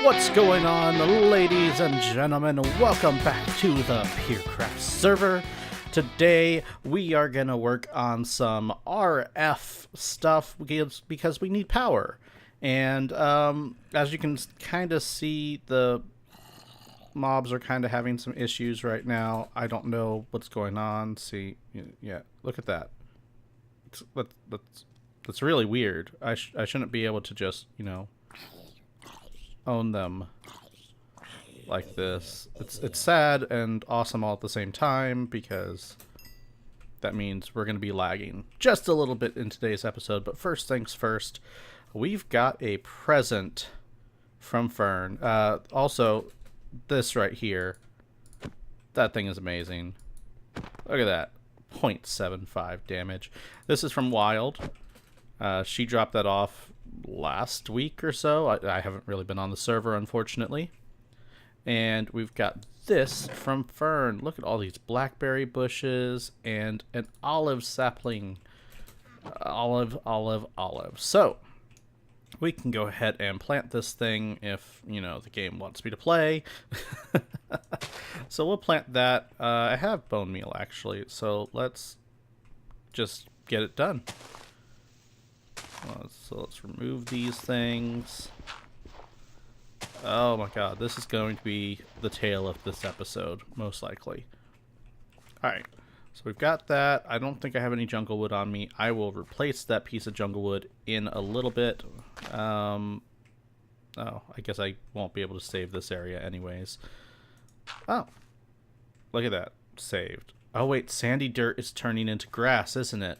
What's going on, ladies and gentlemen? Welcome back to the Peercraft server. Today we are gonna work on some RF stuff because we need power. And as you can kind of see, the mobs are kind of having some issues right now. I don't know what's going on. See, yeah, look at that. That's really weird. I shouldn't be able to just, own them like this. It's sad and awesome all at the same time, because that means we're going to be lagging just a little bit in today's episode. But first things first, we've got a present from Fern. Also, this right here, that thing is amazing. Look at that, 0.75 damage. This is from Wild. She dropped that off last week or so. I haven't really been on the server, unfortunately. And we've got this from Fern. Look at all these blackberry bushes and an olive sapling. Olive. So we can go ahead and plant this thing if, the game wants me to play. So we'll plant that. I have bone meal, actually, so let's just get it done. So let's remove these things. Oh my god, this is going to be the tale of this episode, most likely. Alright, so we've got that. I don't think I have any jungle wood on me. I will replace that piece of jungle wood in a little bit. Oh, I guess I won't be able to save this area anyways. Oh, look at that. Saved. Oh wait, sandy dirt is turning into grass, isn't it?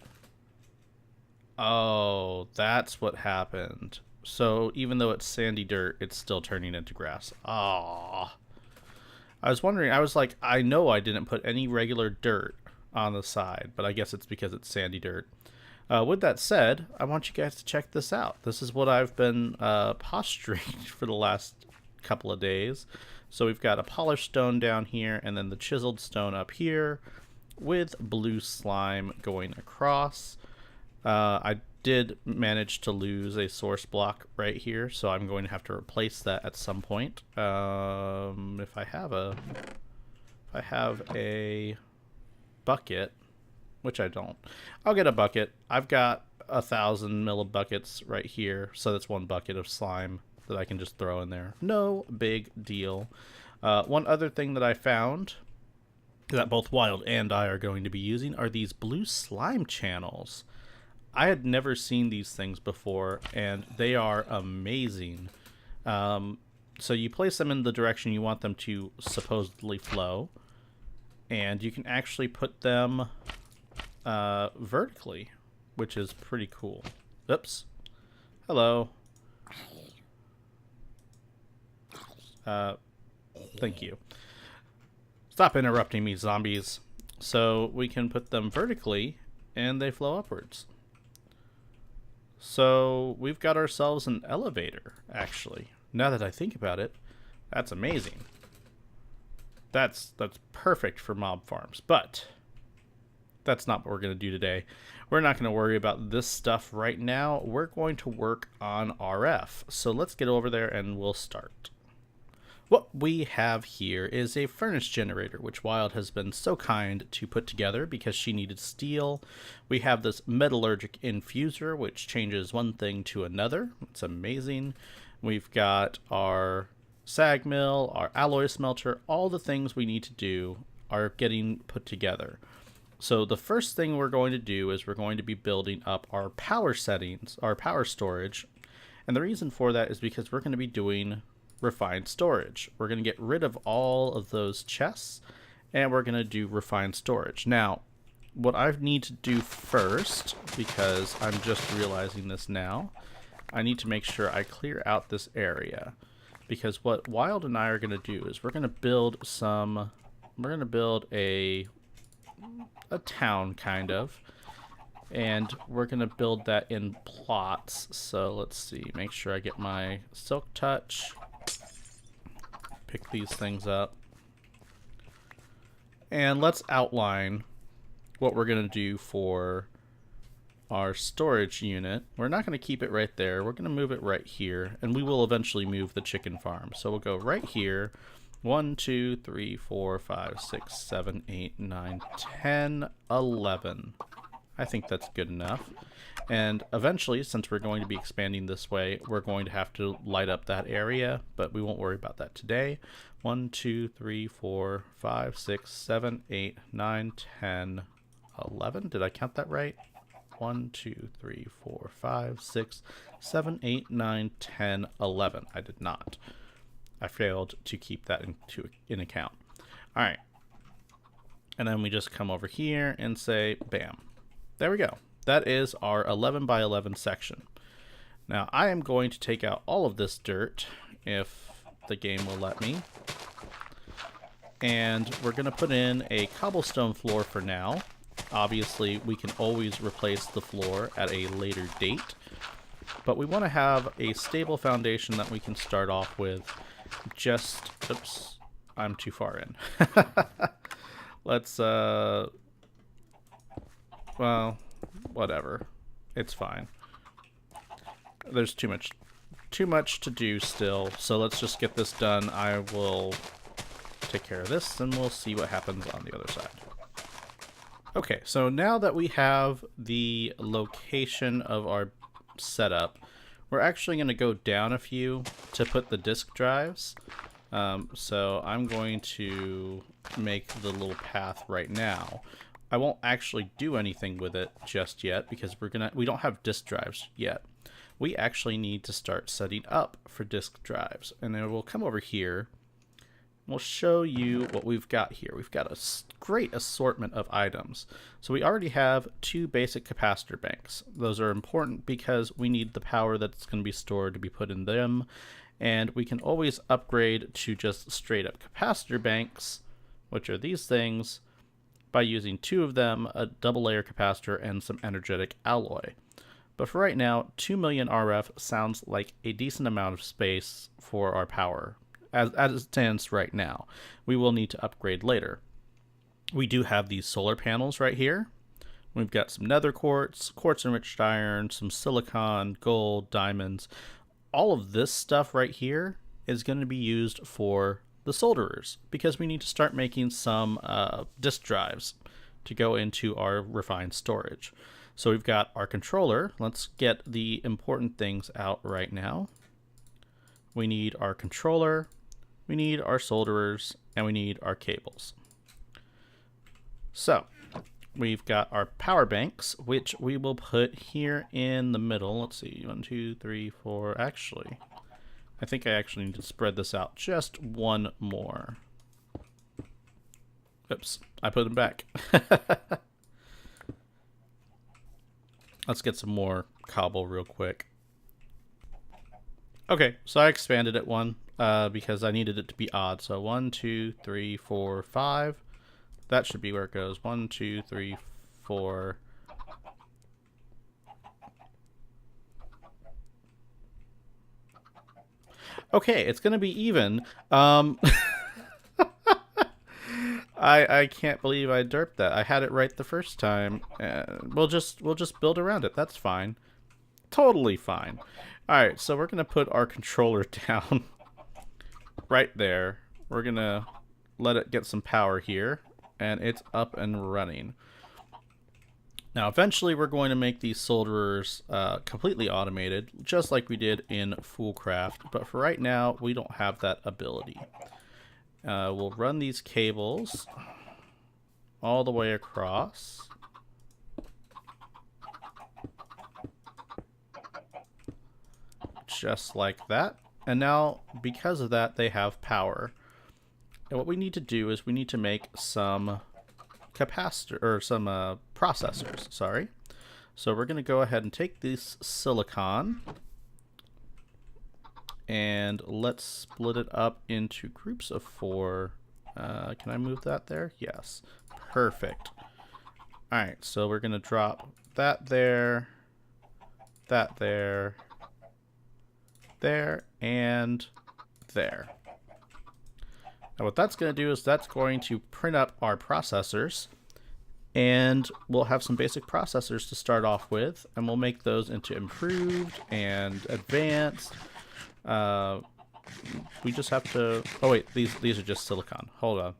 Oh, that's what happened. So even though it's sandy dirt, it's still turning into grass. Oh, I was wondering. I was like, I know I didn't put any regular dirt on the side, but I guess it's because it's sandy dirt. With that said, I want you guys to check this out. This is what I've been posturing for the last couple of days. So we've got a polished stone down here, and then the chiseled stone up here with blue slime going across. I did manage to lose a source block right here, so I'm going to have to replace that at some point. If I have a bucket, which I don't, I'll get a bucket. I've got 1,000 millibuckets right here, so that's one bucket of slime that I can just throw in there. No big deal. One other thing that I found that both Wild and I are going to be using are these blue slime channels. I had never seen these things before, and they are amazing. So you place them in the direction you want them to supposedly flow, and you can actually put them vertically, which is pretty cool. Oops. Hello. Thank you. Stop interrupting me, zombies. So we can put them vertically, and they flow upwards. So we've got ourselves an elevator, actually. Now that I think about it, that's amazing. That's perfect for mob farms, but that's not what we're going to do today. We're not going to worry about this stuff right now. We're going to work on RF. So let's get over there and we'll start. What we have here is a furnace generator, which Wild has been so kind to put together because she needed steel. We have this metallurgic infuser, which changes one thing to another. It's amazing. We've got our sag mill, our alloy smelter. All the things we need to do are getting put together. So the first thing we're going to do is we're going to be building up our power settings, our power storage. And the reason for that is because we're going to be doing refined storage. We're going to get rid of all of those chests, and we're going to do refined storage. Now, what I need to do first, because I'm just realizing this now, I need to make sure I clear out this area, because what Wild and I are going to do is we're going to build a town, kind of, and we're going to build that in plots. So let's see, make sure I get my silk touch, pick these things up, and let's outline what we're going to do for our storage unit. We're not going to keep it right there. We're going to move it right here, and we will eventually move the chicken farm. So we'll go right here. 1, 2, 3, 4, 5, 6, 7, 8, 9, 10, 11. I think that's good enough. And eventually, since we're going to be expanding this way, we're going to have to light up that area, but we won't worry about that today. 1, 2, 3, 4, 5, 6, 7, 8, 9, 10, 11. Did I count that right? 1, 2, 3, 4, 5, 6, 7, 8, 9, 10, 11. I did not. I failed to keep that in account. All right. And then we just come over here and say, bam. There we go. That is our 11 by 11 section. Now I am going to take out all of this dirt if the game will let me. And we're going to put in a cobblestone floor for now. Obviously, we can always replace the floor at a later date. But we want to have a stable foundation that we can start off with. Just, oops, I'm too far in. Let's, well, whatever. It's fine. There's too much to do still, so let's just get this done. I will take care of this, and we'll see what happens on the other side. Okay, so now that we have the location of our setup, we're actually going to go down a few to put the disk drives. So I'm going to make the little path right now. I won't actually do anything with it just yet because we don't have disk drives yet. We actually need to start setting up for disk drives. And then we'll come over here. We'll show you what we've got here. We've got a great assortment of items. So we already have 2 basic capacitor banks. Those are important because we need the power that's going to be stored to be put in them. And we can always upgrade to just straight up capacitor banks, which are these things, by using 2 of them, a double layer capacitor and some energetic alloy. But for right now, 2 million RF sounds like a decent amount of space for our power. As it stands right now. We will need to upgrade later. We do have these solar panels right here. We've got some nether quartz, quartz enriched iron, some silicon, gold, diamonds. All of this stuff right here is going to be used for the solderers because we need to start making some disk drives to go into our refined storage. So we've got our controller. Let's get the important things out right now. We need our controller. We need our solderers, and we need our cables. So, we've got our power banks, which we will put here in the middle. Let's see, 1, 2, 3, 4. Actually, I think I actually need to spread this out just one more. Oops, I put them back. Let's get some more cobble real quick. Okay, so I expanded it one. Because I needed it to be odd. So 1, 2, 3, 4, 5. That should be where it goes. 1, 2, 3, 4. Okay, it's gonna be even. I can't believe I derped that. I had it right the first time. We'll just build around it. That's fine. Totally fine. All right, so we're gonna put our controller down. Right there. We're gonna let it get some power here, and it's up and running. Now eventually we're going to make these solderers completely automated, just like we did in Foolcraft, but for right now we don't have that ability. We'll run these cables all the way across. Just like that. And now, because of that, they have power. And what we need to do is we need to make some processors, sorry. So we're going to go ahead and take this silicon and let's split it up into groups of 4. Can I move that there? Yes. Perfect. All right, so we're going to drop that there, there, and there. Now what that's going to do is that's going to print up our processors, And we'll have some basic processors to start off with, and we'll make those into improved and advanced. We just have to... Oh wait, these are just silicon. Hold on.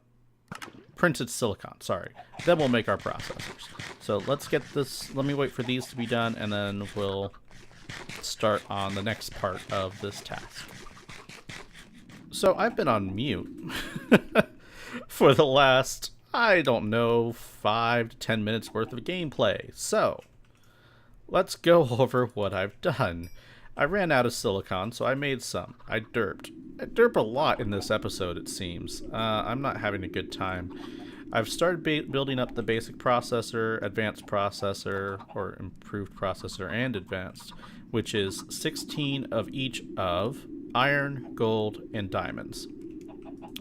Printed silicon, sorry. Then we'll make our processors. So let's get this... Let me wait for these to be done, and then we'll start on the next part of this task. So I've been on mute for the last... I don't know, 5 to 10 minutes worth of gameplay. So, let's go over what I've done. I ran out of silicon, so I made some. I derped. I derp a lot in this episode, it seems. I'm not having a good time. I've started building up the basic processor, advanced processor, or improved processor and advanced, which is 16 of each of iron, gold, and diamonds.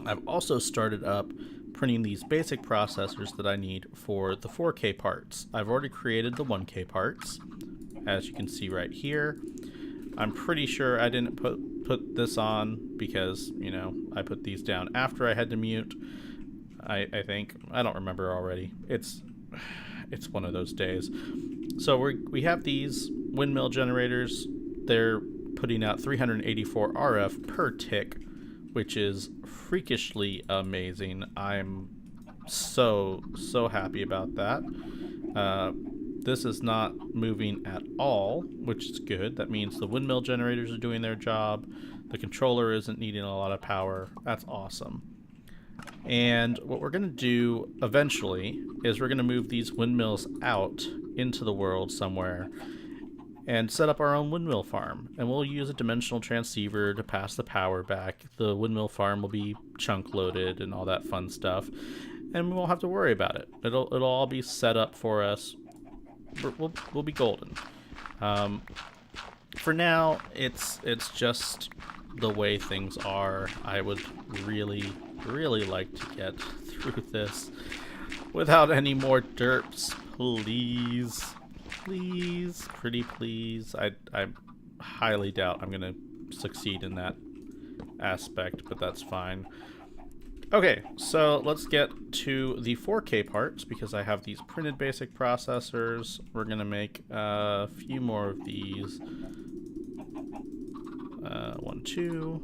I've also started up printing these basic processors that I need for the 4K parts. I've already created the 1K parts, as you can see right here. I'm pretty sure I didn't put this on because, you know, I put these down after I had to mute. I think. I don't remember already. It's one of those days. So we have these windmill generators. They're putting out 384 RF per tick, which is freakishly amazing. I'm so happy about that. This is not moving at all, which is good. That means the windmill generators are doing their job. The controller isn't needing a lot of power. That's awesome. And what we're going to do eventually is we're going to move these windmills out into the world somewhere and set up our own windmill farm. And we'll use a dimensional transceiver to pass the power back. The windmill farm will be chunk loaded and all that fun stuff. And we won't have to worry about it. It'll all be set up for us. We'll be golden. For now, it's just the way things are. I would really like to get through this without any more derps, please. Please, pretty please. I highly doubt I'm gonna succeed in that aspect, but that's fine. Okay, so let's get to the 4K parts because I have these printed basic processors. We're gonna make a few more of these. 1, 2,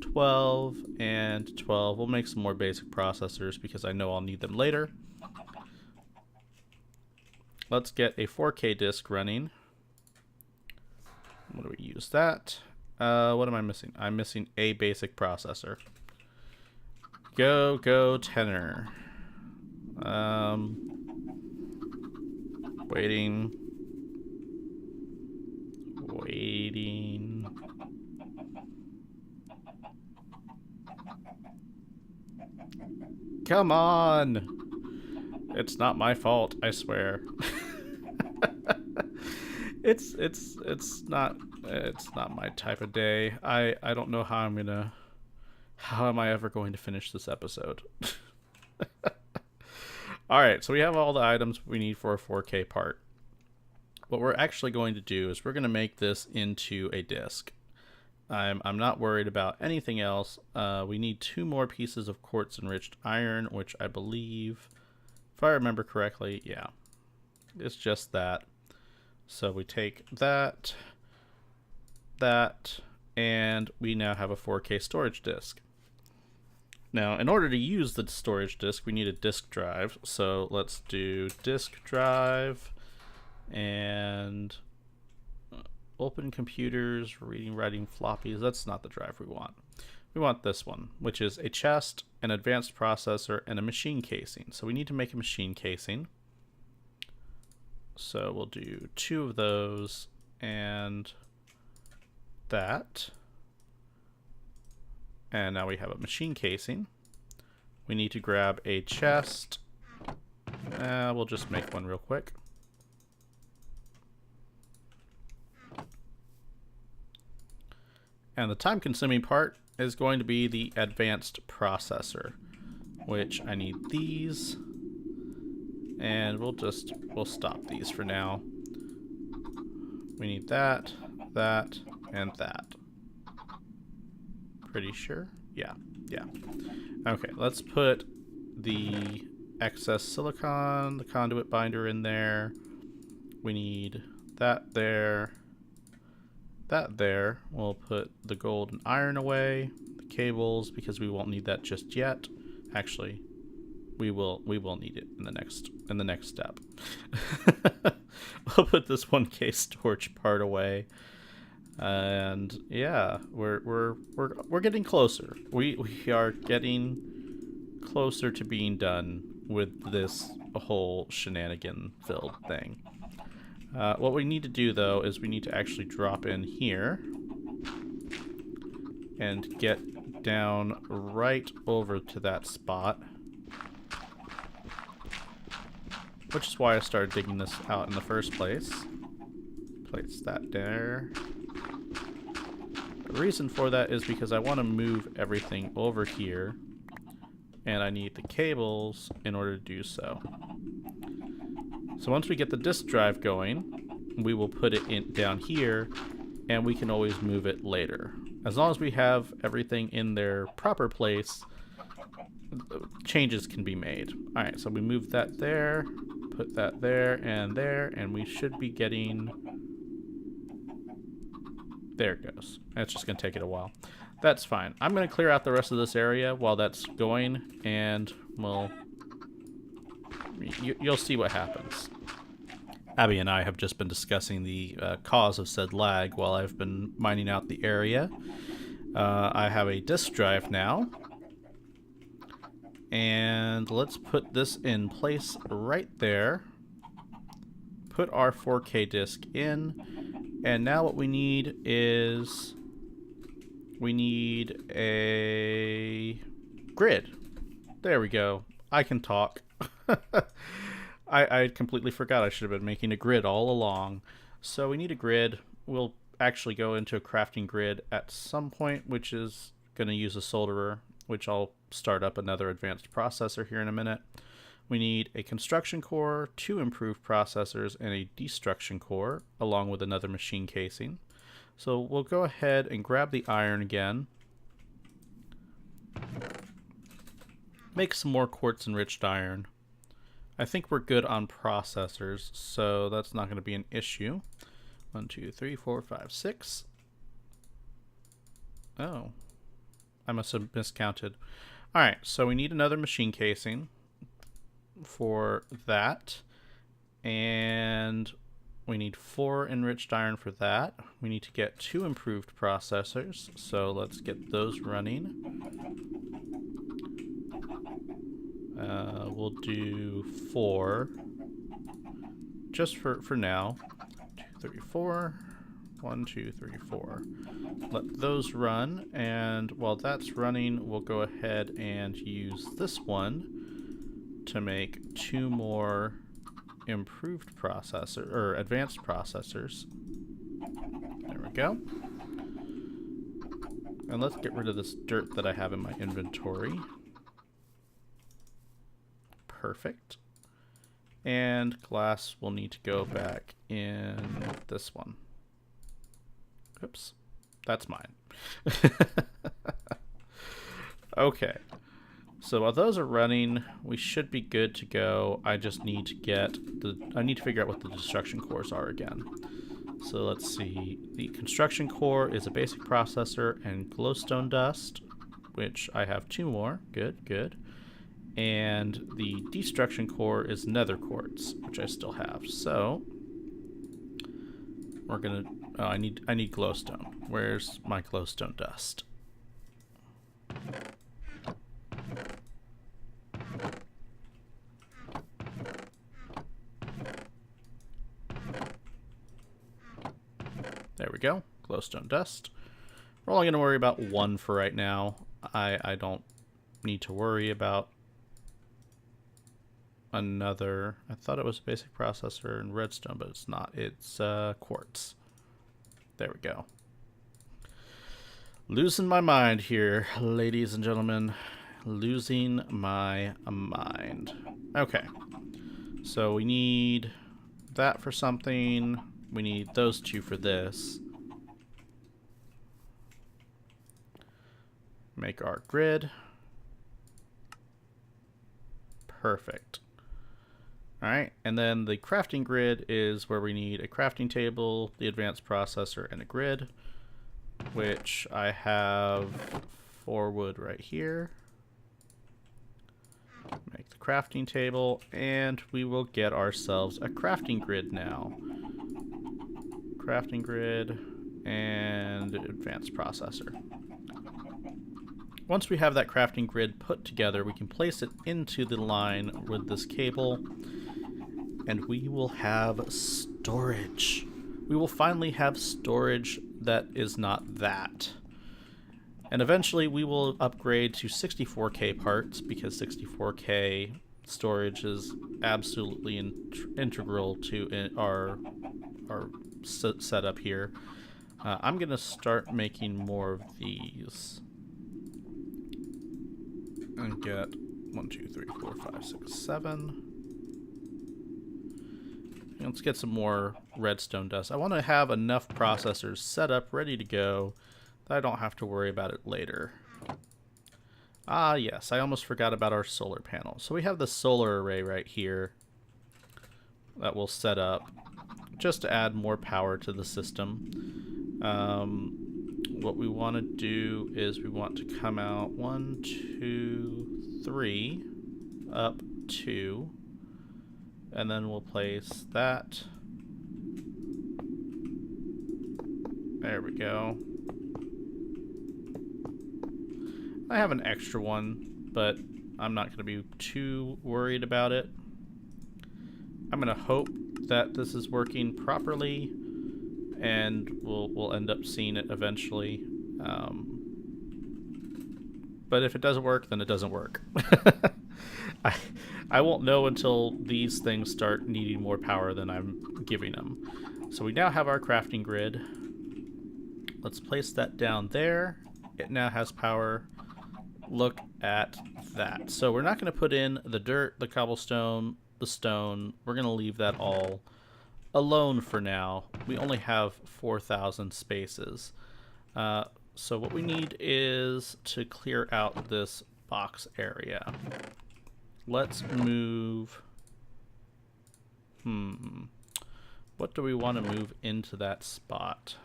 12, and 12. We'll make some more basic processors because I know I'll need them later. Let's get a 4K disc running. What do we use that? What am I missing? I'm missing a basic processor. Go tenor. Waiting. Come on! It's not my fault, I swear. It's not my type of day. I don't know how am I ever going to finish this episode? Alright, so we have all the items we need for a 4K part. What we're actually going to do is we're going to make this into a disc. I'm not worried about anything else. We need 2 more pieces of quartz enriched iron, which I believe, if I remember correctly, yeah, it's just that. So we take that, and we now have a 4K storage disk. Now, in order to use the storage disk, we need a disk drive. So let's do disk drive and open computers, reading, writing floppies. That's not the drive we want. We want this one, which is a chest, an advanced processor, and a machine casing. So we need to make a machine casing. So we'll do 2 of those and that. And now we have a machine casing. We need to grab a chest. We'll just make one real quick. And the time-consuming part is going to be the advanced processor, which I need these. And we'll stop these for now. We need that, and that. Pretty sure? Yeah. Okay, let's put the excess silicon, the conduit binder in there. We need that there. That there. We'll put the gold and iron away. The cables, because we won't need that just yet. Actually, we will need it in the next step. We'll put this 1K storage part away. And yeah, we're getting closer. We are getting closer to being done with this whole shenanigan filled thing. What we need to do though is we need to actually drop in here and get down right over to that spot, which is why I started digging this out in the first place. Place that there. The reason for that is because I want to move everything over here, and I need the cables in order to do so. So once we get the disk drive going, we will put it in down here, and we can always move it later. As long as we have everything in their proper place, changes can be made. Alright, so we move that there, put that there, and we should be getting... There it goes. It's just going to take it a while. That's fine. I'm going to clear out the rest of this area while that's going, and we'll... You'll see what happens. Abby and I have just been discussing the cause of said lag while I've been mining out the area. I have a disk drive now. And let's put this in place right there. Put our 4K disk in. And now what we need is... we need a grid. There we go. I can talk. I completely forgot I should have been making a grid all along. So we need a grid. We'll actually go into a crafting grid at some point, which is going to use a solderer, which I'll start up another advanced processor here in a minute. We need a construction core, 2 improved processors, and a destruction core, along with another machine casing. So we'll go ahead and grab the iron again. Make some more quartz enriched iron. I think we're good on processors, so that's not going to be an issue. 1, 2, 3, 4, 5, 6. Oh, I must have miscounted. Alright, so we need another machine casing for that. And we need 4 enriched iron for that. We need to get 2 improved processors, so let's get those running. We'll do 4 just for now. 2, 3, 4. 1, 2, 3, 4. Let those run, and while that's running, we'll go ahead and use this one to make 2 more improved processor or advanced processors. There we go. And let's get rid of this dirt that I have in my inventory. Perfect. And glass will need to go back in this one. Oops. That's mine. Okay. So while those are running, we should be good to go. I just need to I need to figure out what the destruction cores are again. So let's see. The construction core is a basic processor and glowstone dust, which I have 2 more. Good, good. And the destruction core is nether quartz, which I still have. So we're gonna... Oh, I need glowstone. Where's my glowstone dust? There we go. Glowstone dust. We're only going to worry about 1 for right now. I don't need to worry about another. I thought it was a basic processor and redstone, but it's not. It's quartz. There we go. Losing my mind here, ladies and gentlemen. Losing my mind. Okay. So we need that for something. We need those 2 for this. Make our grid. Perfect. Alright, and then the crafting grid is where we need a crafting table, the advanced processor, and a grid, which I have 4 wood right here. Make the crafting table, and we will get ourselves a crafting grid now. Crafting grid and advanced processor. Once we have that crafting grid put together, we can place it into the line with this cable, and we will have storage. We will finally have storage that is not that. And eventually we will upgrade to 64K parts, because 64K storage is absolutely integral to our setup here. I'm going to start making more of these. And get 1, 2, 3, 4, 5, 6, 7. Let's get some more redstone dust. I want to have enough processors set up, ready to go, that I don't have to worry about it later. Ah, yes, I almost forgot about our solar panel. So we have the solar array right here that we'll set up just to add more power to the system. What we want to do is we want to come out 1, 2, 3, up 2. And then we'll place that. There we go. I have an extra one, but I'm not going to be too worried about it. I'm going to hope that this is working properly, and we'll end up seeing it eventually. But if it doesn't work, then it doesn't work. I won't know until these things start needing more power than I'm giving them. So we now have our crafting grid. Let's place that down there. It now has power. Look at that. So we're not going to put in the dirt, the cobblestone, the stone. We're going to leave that all alone for now. We only have 4,000 spaces. So what we need is to clear out this box area. Let's move... What do we want to move into that spot?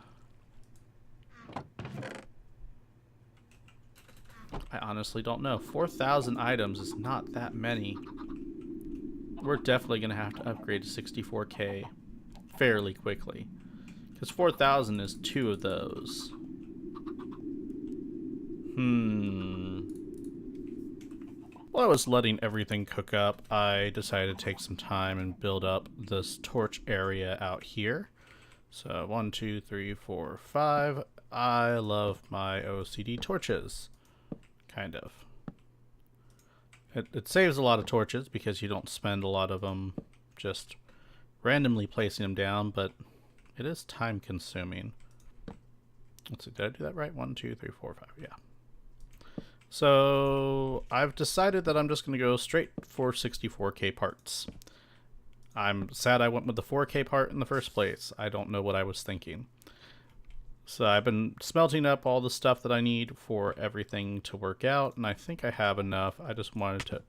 I honestly don't know. 4,000 items is not that many. We're definitely going to have to upgrade to 64K fairly quickly, because 4,000 is 2 of those. While I was letting everything cook up, I decided to take some time and build up this torch area out here. So 1, 2, 3, 4, 5. I love my OCD torches. Kind of. It saves a lot of torches because you don't spend a lot of them just randomly placing them down, but it is time consuming. Let's see, did I do that right? 1, 2, 3, 4, 5. Yeah. So I've decided that I'm just going to go straight for 64K parts. I'm sad I went with the 4K part in the first place. I don't know what I was thinking. So I've been smelting up all the stuff that I need for everything to work out, and I think I have enough. I just wanted to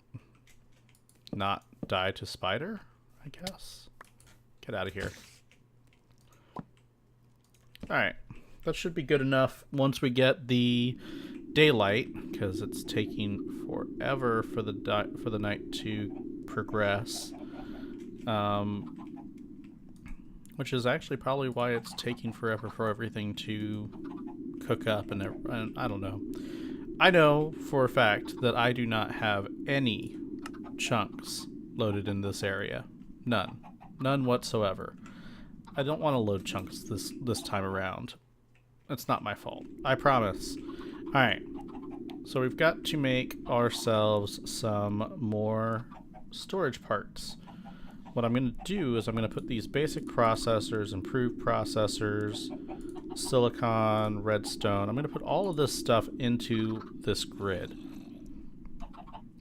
not die to spider, I guess. Get out of here. Alright, that should be good enough once we get the daylight, because it's taking forever for the night to progress. Which is actually probably why it's taking forever for everything to cook up, and I don't know. I know for a fact that I do not have any chunks loaded in this area. None. None whatsoever. I don't want to load chunks this time around. It's not my fault. I promise. Alright. So we've got to make ourselves some more storage parts. What I'm going to do is I'm going to put these basic processors, improved processors, silicon, redstone. I'm going to put all of this stuff into this grid.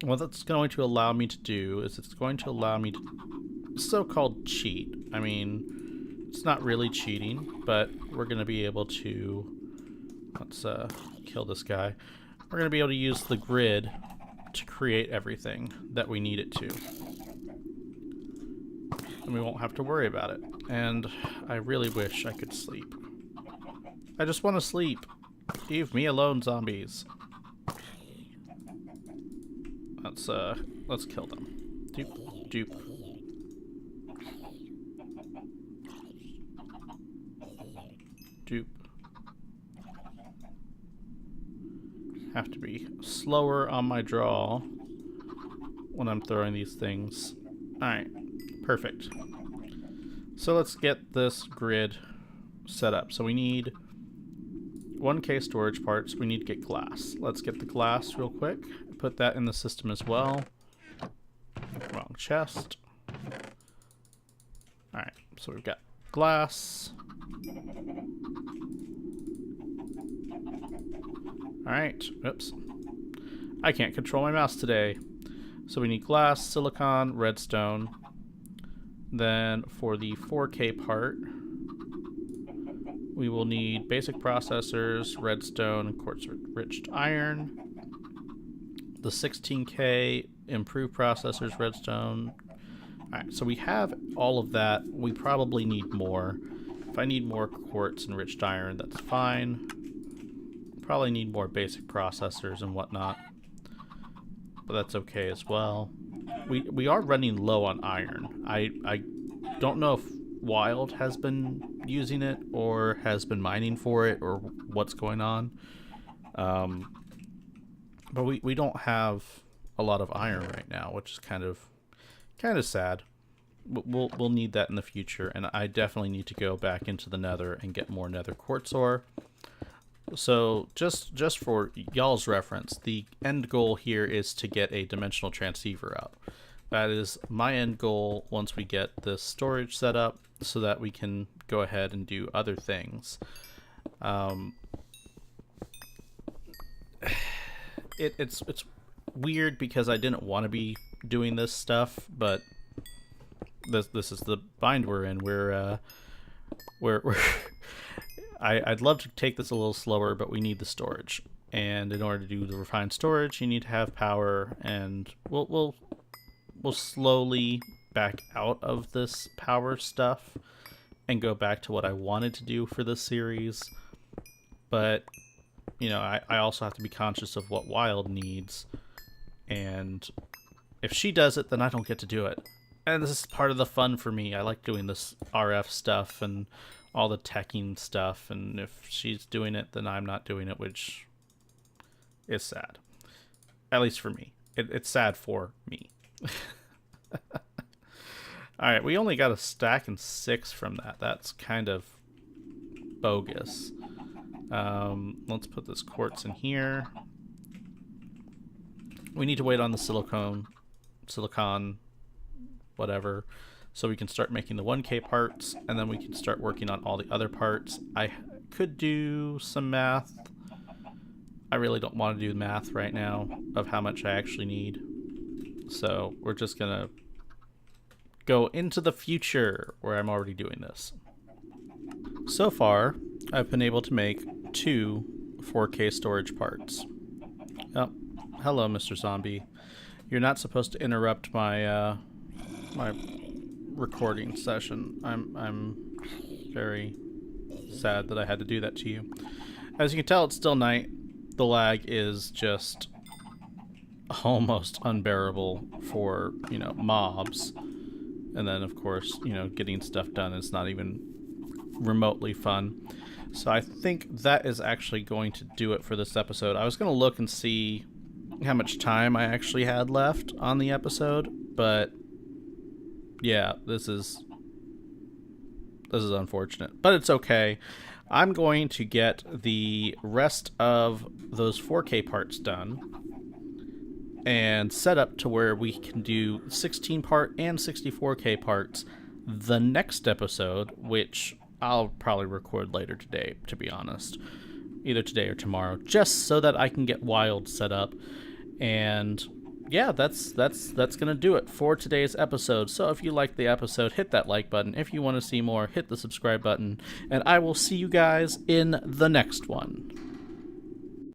What that's going to allow me to do is it's going to allow me to so-called cheat. I mean, it's not really cheating, but we're going to be able to... Let's kill this guy. We're going to be able to use the grid to create everything that we need it to. And we won't have to worry about it. And I really wish I could sleep. I just want to sleep. Leave me alone, zombies. Let's kill them. Doop, doop. Doop. Have to be slower on my draw when I'm throwing these things. Alright, perfect. So let's get this grid set up. So we need 1K storage parts. We need to get glass. Let's get the glass real quick. Put that in the system as well. Wrong chest. Alright, so we've got glass. Alright, oops. I can't control my mouse today. So we need glass, silicon, redstone. Then for the 4K part, we will need basic processors, redstone, and quartz-enriched iron. The 16K improved processors, redstone. Alright, so we have all of that. We probably need more. If I need more quartz-enriched iron, that's fine. Probably need more basic processors and whatnot. But that's okay as well. We are running low on iron. I don't know if Wild has been using it or has been mining for it or what's going on. But we don't have a lot of iron right now, which is kind of sad. We'll need that in the future, and I definitely need to go back into the Nether and get more Nether quartz ore. So just for y'all's reference, the end goal here is to get a dimensional transceiver out. That is my end goal once we get this storage set up, so that we can go ahead and do other things. It's weird because I didn't want to be doing this stuff, but this is the bind we're in. We're I'd love to take this a little slower, but we need the storage, and in order to do the refined storage, you need to have power, and we'll slowly back out of this power stuff and go back to what I wanted to do for this series. But you know, I also have to be conscious of what Wild needs, and if she does it, then I don't get to do it. And this is part of the fun for me. I like doing this RF stuff and all the teching stuff, and if she's doing it, then I'm not doing it, which is sad. At least for me. It's sad for me. Alright, we only got a stack and 6 from that. That's kind of bogus. Let's put this quartz in here. We need to wait on the silicon, whatever, so we can start making the 1K parts, and then we can start working on all the other parts. I could do some math. I really don't want to do math right now of how much I actually need. So we're just gonna go into the future where I'm already doing this. So far, I've been able to make 2 4K storage parts. Oh, hello, Mr. Zombie. You're not supposed to interrupt my my recording session. I'm very sad that I had to do that to you. As you can tell, it's still night. The lag is just almost unbearable for, you know, mobs. And then, of course, you know, getting stuff done is not even remotely fun. So I think that is actually going to do it for this episode. I was going to look and see how much time I actually had left on the episode, but yeah, this is unfortunate, but it's okay. I'm going to get the rest of those 4K parts done and set up to where we can do 16 part and 64K parts the next episode, which I'll probably record later today, to be honest. Either today or tomorrow, just so that I can get Wild set up. And yeah, that's gonna do it for today's episode. So if you liked the episode, hit that like button. If you want to see more, hit the subscribe button, and I will see you guys in the next one.